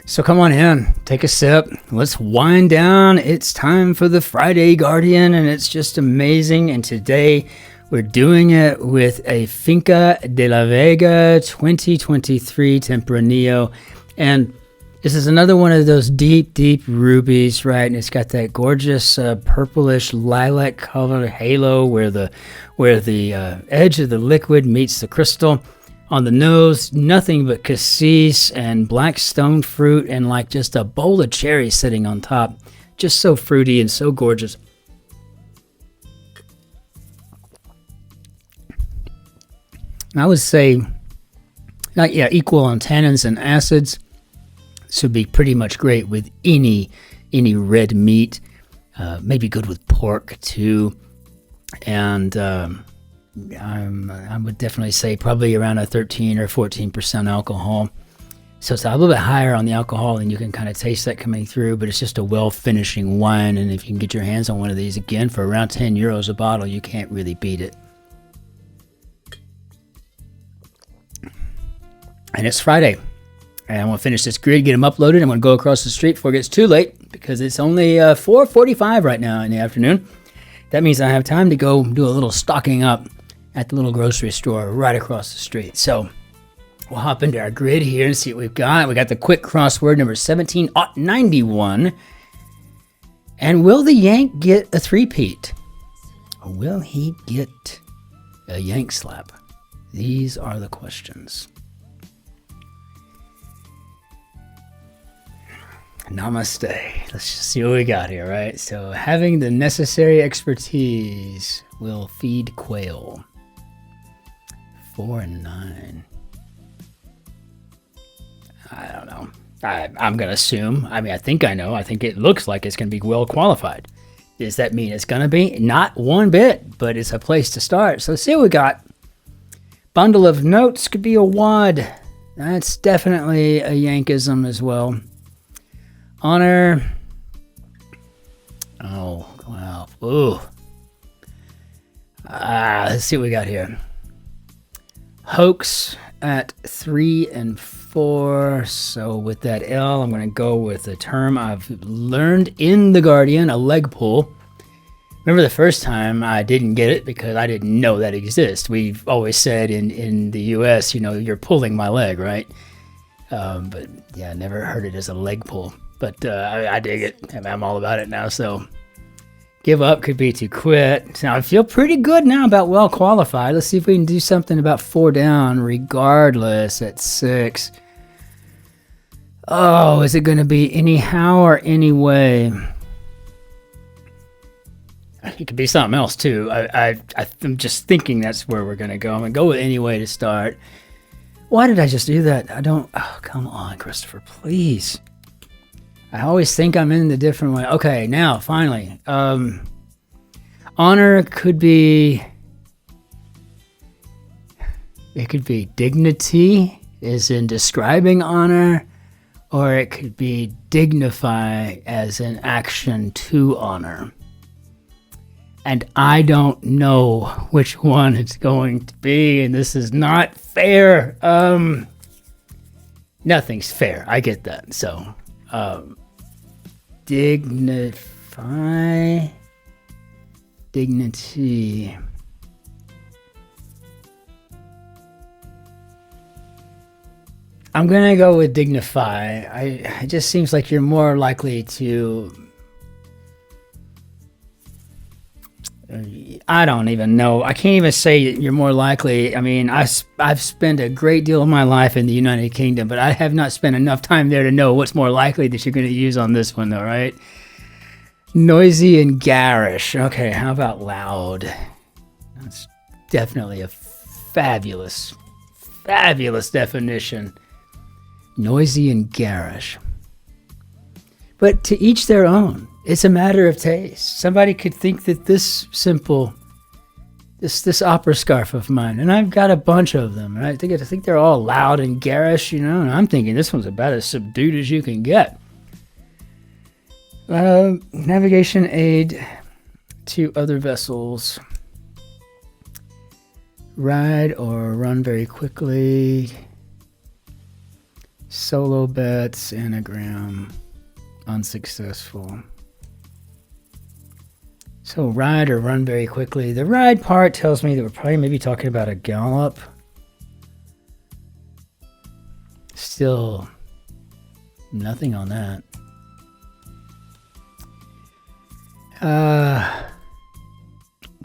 So come on in, take a sip, let's wind down. It's time for the Friday Guardian, and it's just amazing. And today we're doing it with a Finca de la Vega 2023 Tempranillo. And this is another one of those deep, deep rubies, right? And it's got that gorgeous purplish lilac color halo where the edge of the liquid meets the crystal. On the nose, nothing but cassis and black stone fruit and like just a bowl of cherries sitting on top. Just so fruity and so gorgeous. I would say, equal on tannins and acids. This would be pretty much great with any red meat. Maybe good with pork too. And I would definitely say probably around a 13 or 14% alcohol. So it's a little bit higher on the alcohol, and you can kind of taste that coming through, but it's just a well-finishing wine. And if you can get your hands on one of these, again, for around 10 euros a bottle, you can't really beat it. And it's Friday. And I want to finish this grid, get them uploaded. I'm going to go across the street before it gets too late, because it's only 4:45 right now in the afternoon. That means I have time to go do a little stocking up at the little grocery store right across the street. So we'll hop into our grid here and see what we've got. We got the quick crossword number 1791. And will the Yank get a three-peat? Or will he get a Yank slap? These are the questions. Namaste. Let's just see what we got here, right? So having the necessary expertise will feed quail. 4 and 9. I don't know. I'm going to assume. I mean, I think I know. I think it looks like it's going to be well qualified. Does that mean it's going to be? Not one bit, but it's a place to start. So let's see what we got. Bundle of notes could be a wad. That's definitely a Yankism as well. Honor. Oh, wow. Ooh. Let's see what we got here. Hoax at 3 and 4. So with that L, I'm going to go with a term I've learned in The Guardian, a leg pull. Remember the first time I didn't get it because I didn't know that exists. We've always said in the US, you're pulling my leg, right? But yeah, I never heard it as a leg pull. But I dig it. I'm all about it now. So give up could be to quit. Now I feel pretty good now about well qualified. Let's see if we can do something about 4 down regardless at 6. Oh, is it going to be anyhow or anyway? It could be something else too. I'm just thinking that's where we're going to go. I'm going to go with anyway to start. Why did I just do that? Oh, come on, Christopher, please. I always think I'm in the different way. Okay, now, finally. Honor could be... It could be dignity, as in describing honor, or it could be dignify, as in action to honor. And I don't know which one it's going to be, and this is not fair. Nothing's fair. I get that. So... dignify, dignity. I'm gonna go with dignify. It just seems like you're more likely to. I don't even know. I can't even say you're more likely. I mean, I've spent a great deal of my life in the United Kingdom, but I have not spent enough time there to know what's more likely that you're going to use on this one, though, right? Noisy and garish. Okay, how about loud? That's definitely a fabulous definition. Noisy and garish. But to each their own. It's a matter of taste. Somebody could think that this opera scarf of mine, and I've got a bunch of them, right? I think they're all loud and garish, and I'm thinking this one's about as subdued as you can get. Navigation aid to other vessels. Ride or run very quickly. Solo bets, anagram, unsuccessful. So ride or run very quickly. The ride part tells me that we're probably maybe talking about a gallop. Still nothing on that.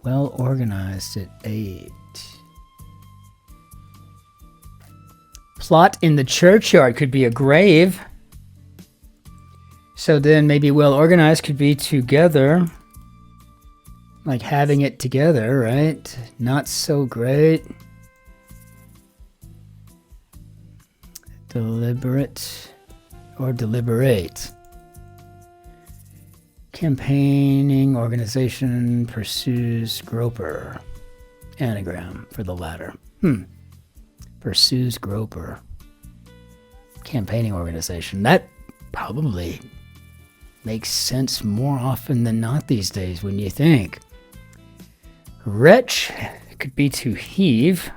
Well organized at 8. Plot in the churchyard could be a grave. So then maybe well organized could be together. Like having it together, right? Not so great. Deliberate or deliberate. Campaigning, organization, pursues, groper. Anagram for the latter. Pursues, groper. Campaigning organization. That probably makes sense more often than not these days when you think. Wretch could be to heave.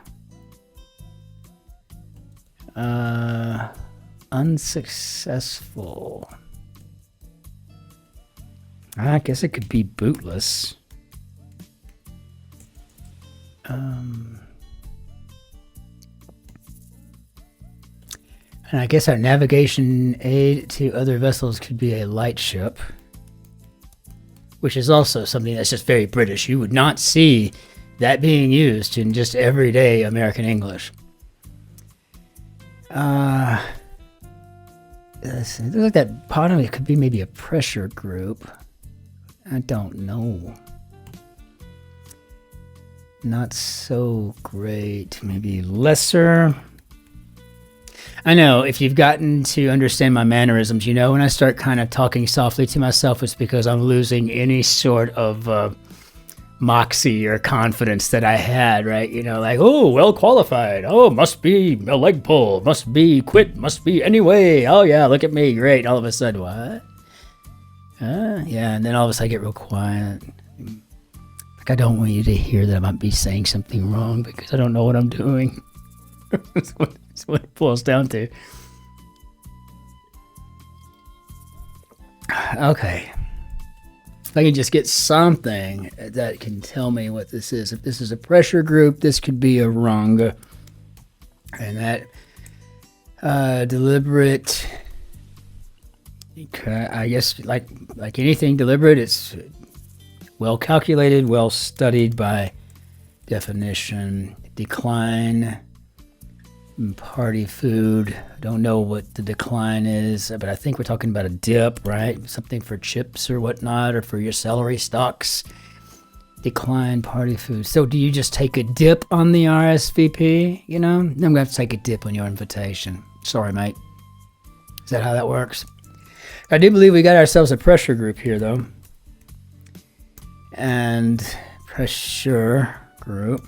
Unsuccessful. I guess it could be bootless. And I guess our navigation aid to other vessels could be a lightship, which is also something that's just very British. You would not see that being used in just everyday American English. It looks like that bottom, it could be maybe a pressure group. I don't know. Not so great. Maybe lesser. I know if you've gotten to understand my mannerisms, you know when I start kind of talking softly to myself, it's because I'm losing any sort of moxie or confidence that I had, right? You know, like, oh, well qualified. Oh, must be a leg pull. Must be quit. Must be anyway. Oh, yeah, look at me. Great. And all of a sudden, what? Yeah, and then all of a sudden I get real quiet. Like, I don't want you to hear that I might be saying something wrong because I don't know what I'm doing. That's what it boils down to. Okay. If I can just get something that can tell me what this is. If this is a pressure group, this could be a rung. And that deliberate, I guess like anything deliberate, it's well calculated, well studied by definition. Decline. Party food. I don't know what the decline is, but I think we're talking about a dip, right? Something for chips or whatnot, or for your celery stalks. Decline party food. So do you just take a dip on the RSVP? You know, I'm going to have to take a dip on your invitation. Sorry, mate. Is that how that works? I do believe we got ourselves a pressure group here, though. And pressure group.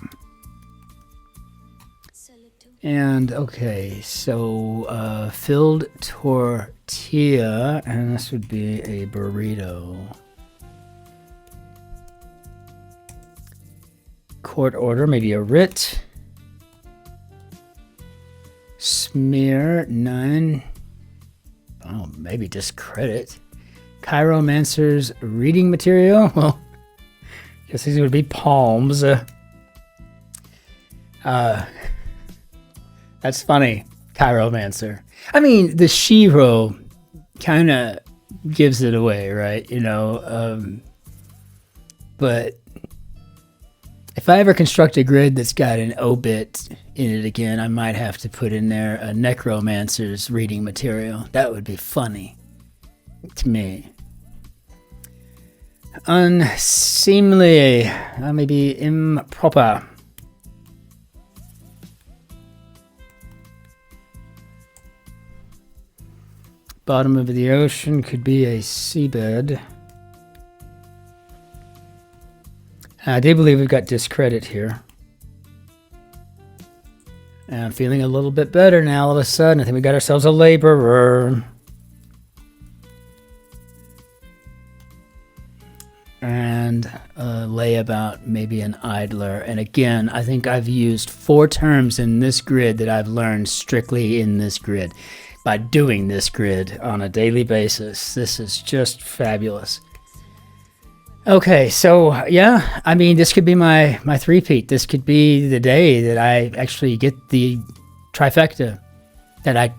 And okay, so filled tortilla, and this would be a burrito. Court order, maybe a writ. Smear, none. Oh, maybe discredit. Chiromancer's reading material. Well, I guess these would be palms. That's funny, chiromancer. I mean, the Shiro kind of gives it away, right? You know, but if I ever construct a grid that's got an obit in it again, I might have to put in there a necromancer's reading material. That would be funny to me. Unseemly, maybe improper. Bottom of the ocean could be a seabed. I do believe we've got discredit here. And I'm feeling a little bit better now all of a sudden. I think we got ourselves a laborer. And a layabout, maybe an idler. And again, I think I've used 4 terms in this grid that I've learned strictly in this grid. by doing this grid on a daily basis. This is just fabulous. Okay, so yeah, I mean, this could be my three-peat. This could be the day that I actually get the trifecta, that I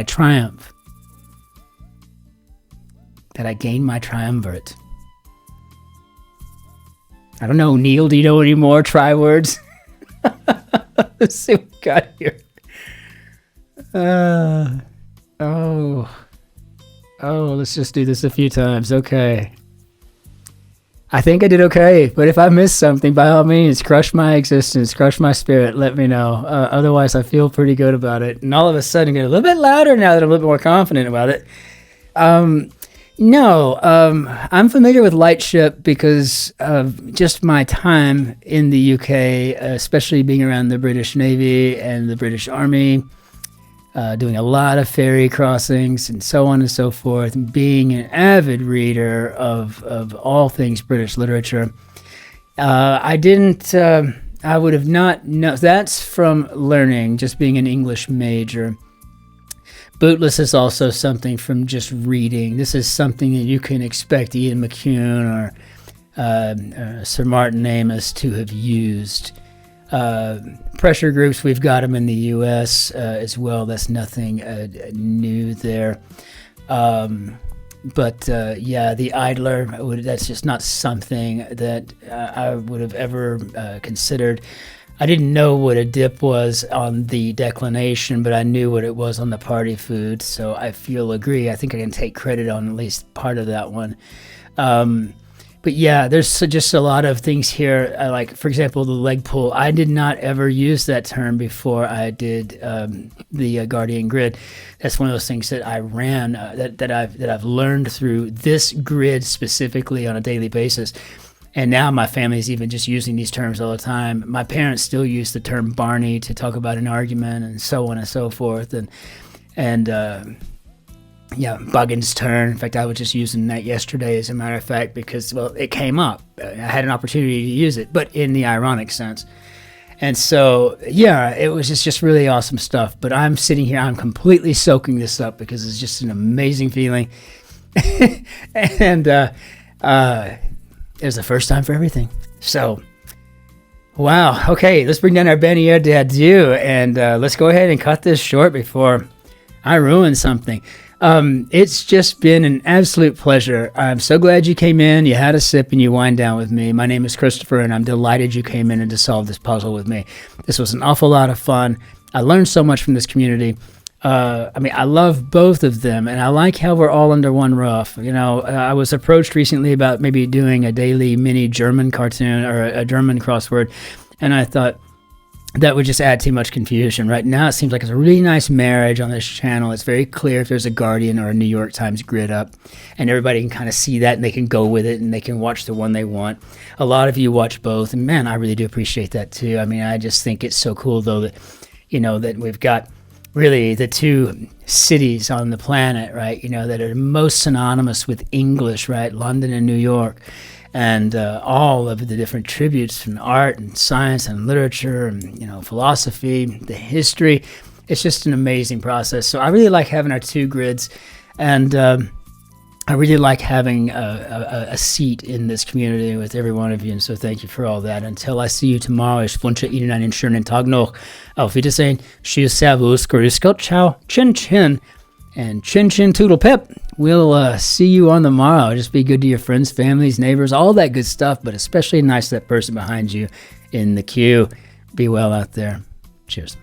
triumph, that I gain my triumvirate. I don't know, Neil, do you know any more tri-words? Let's see what we got here. Let's just do this a few times. Okay. I think I did okay, but if I missed something, by all means, crush my existence, crush my spirit, let me know. Otherwise, I feel pretty good about it. And all of a sudden, get a little bit louder now that I'm a little bit more confident about it. I'm familiar with Lightship because of just my time in the UK, especially being around the British Navy and the British Army, doing a lot of ferry crossings and so on and so forth, and being an avid reader of all things British literature. I would have not known. That's from learning, just being an English major. Bootless is also something from just reading. This is something that you can expect Ian McEwan or Sir Martin Amis to have used. Pressure groups, we've got them in the US as well. That's nothing new there. But the idler, that's just not something that I would have ever considered. I didn't know what a dip was on the declination, but I knew what it was on the party food. So I agree. I think I can take credit on at least part of that one. But yeah, there's just a lot of things here. Like, for example, the leg pull. I did not ever use that term before I did the Guardian grid. That's one of those things that I ran, that I've learned through this grid specifically on a daily basis. And now my family's even just using these terms all the time. My parents still use the term Barney to talk about an argument and so on and so forth. And Buggins' turn. In fact, I was just using that yesterday, as a matter of fact, because, well, it came up. I had an opportunity to use it, but in the ironic sense. And so, yeah, it was just really awesome stuff. But I'm sitting here, I'm completely soaking this up because it's just an amazing feeling. And it was the first time for everything. So, wow. Okay, let's bring down our Benny Adieu, and let's go ahead and cut this short before I ruin something. It's just been an absolute pleasure. I'm so glad you came in, you had a sip, and you wind down with me. My name is Christopher, and I'm delighted you came in and to solve this puzzle with me. This was an awful lot of fun. I learned so much from this community. I love both of them, and I like how we're all under one roof. You know, I was approached recently about maybe doing a daily mini German cartoon or a German crossword, and I thought that would just add too much confusion. Right now, it seems like it's a really nice marriage on this channel. It's very clear if there's a Guardian or a New York Times grid up, and everybody can kind of see that, and they can go with it, and they can watch the one they want. A lot of you watch both, and man, I really do appreciate that too. I mean, I just think it's so cool, though, that, you know, that we've got really the two cities on the planet, right, you know, that are most synonymous with English, right, London and New York, and all of the different tributes from art and science and literature and, you know, philosophy, the history. It's just an amazing process. So I really like having our two grids, and I really like having a seat in this community with every one of you, and so thank you for all that. Until I see you tomorrow, ich wünsche Ihnen einen schönen Tag noch. Auf Wiedersehen. Tschüss, Servus, Grüß Gott, ciao, Cin-Cin, and Cin-Cin Toodle Pip. We'll see you on the morrow. Just be good to your friends, families, neighbors, all that good stuff, but especially nice to that person behind you in the queue. Be well out there. Cheers.